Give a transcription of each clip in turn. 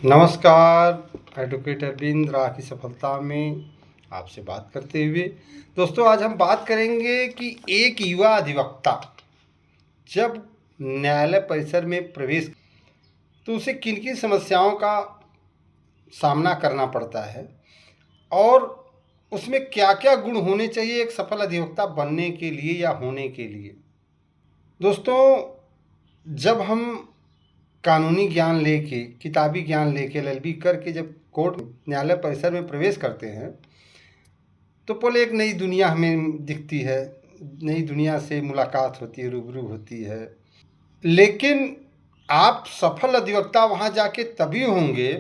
नमस्कार। एडवोकेट अरविंद राह की सफलता में आपसे बात करते हुए दोस्तों, आज हम बात करेंगे कि एक युवा अधिवक्ता जब न्यायालय परिसर में प्रवेश तो उसे किन किन समस्याओं का सामना करना पड़ता है और उसमें क्या क्या गुण होने चाहिए एक सफल अधिवक्ता बनने के लिए या होने के लिए। दोस्तों, जब हम कानूनी ज्ञान लेके, किताबी ज्ञान लेके, एलएलबी करके जब कोर्ट न्यायालय परिसर में प्रवेश करते हैं तो पहले एक नई दुनिया हमें दिखती है, नई दुनिया से मुलाकात होती है, रूबरू होती है। लेकिन आप सफल अधिवक्ता वहाँ जाके तभी होंगे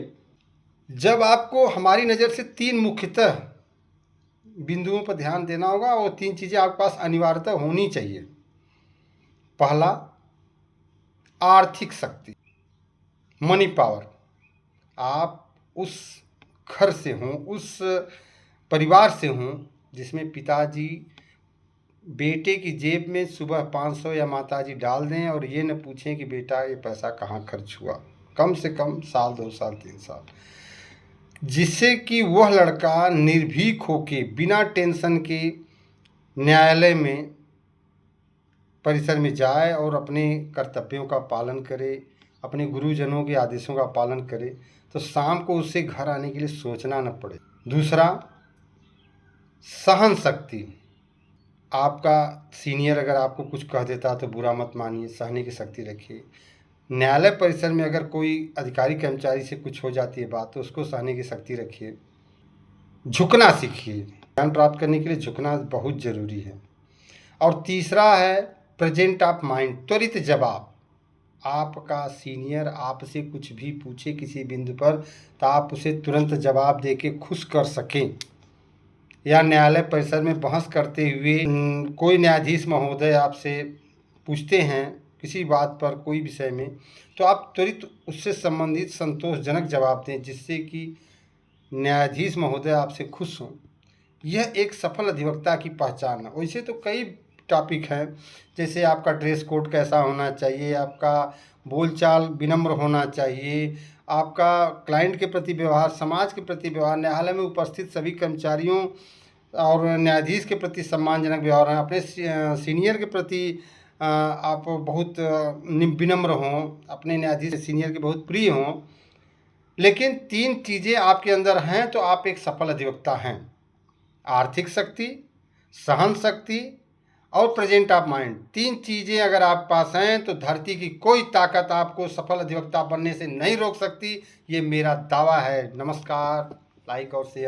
जब आपको हमारी नज़र से 3 मुख्यतः बिंदुओं पर ध्यान देना होगा। वो 3 चीज़ें आपके पास अनिवार्यतः होनी चाहिए। पहला, आर्थिक शक्ति, मनी पावर। आप उस घर से हों, उस परिवार से हों जिसमें पिताजी बेटे की जेब में सुबह 500 या माताजी डाल दें और ये न पूछें कि बेटा ये पैसा कहाँ खर्च हुआ, कम से कम साल, 2 साल, 3 साल, जिससे कि वह लड़का निर्भीक होके बिना टेंशन के न्यायालय में परिसर में जाए और अपने कर्तव्यों का पालन करे, अपने गुरुजनों के आदेशों का पालन करे, तो शाम को उससे घर आने के लिए सोचना न पड़े। दूसरा, सहन शक्ति। आपका सीनियर अगर आपको कुछ कह देता तो बुरा मत मानिए, सहने की शक्ति रखिए। न्यायालय परिसर में अगर कोई अधिकारी कर्मचारी से कुछ हो जाती है बात तो उसको सहने की शक्ति रखिए। झुकना सीखिए। ज्ञान प्राप्त करने के लिए झुकना बहुत ज़रूरी है। और तीसरा है प्रेजेंट ऑफ माइंड, त्वरित जवाब। आपका सीनियर आपसे कुछ भी पूछे किसी बिंदु पर तो आप उसे तुरंत जवाब दे के खुश कर सकें। या न्यायालय परिसर में बहस करते हुए कोई न्यायाधीश महोदय आपसे पूछते हैं किसी बात पर, कोई विषय में, तो आप त्वरित उससे संबंधित संतोषजनक जवाब दें जिससे कि न्यायाधीश महोदय आपसे खुश हों। यह एक सफल अधिवक्ता की पहचान है। वैसे तो कई टॉपिक हैं, जैसे आपका ड्रेस कोड कैसा होना चाहिए, आपका बोलचाल विनम्र होना चाहिए, आपका क्लाइंट के प्रति व्यवहार, समाज के प्रति व्यवहार, न्यायालय में उपस्थित सभी कर्मचारियों और न्यायाधीश के प्रति सम्मानजनक व्यवहार है, अपने सीनियर के प्रति आप बहुत विनम्र हों, अपने न्यायाधीश सीनियर के बहुत प्रिय हों। लेकिन 3 चीज़ें आपके अंदर हैं तो आप एक सफल अधिवक्ता हैं। आर्थिक शक्ति, सहन शक्ति और प्रेजेंट ऑफ माइंड। 3 चीज़ें अगर आप पास हैं तो धरती की कोई ताकत आपको सफल अधिवक्ता बनने से नहीं रोक सकती। ये मेरा दावा है। नमस्कार। लाइक और शेयर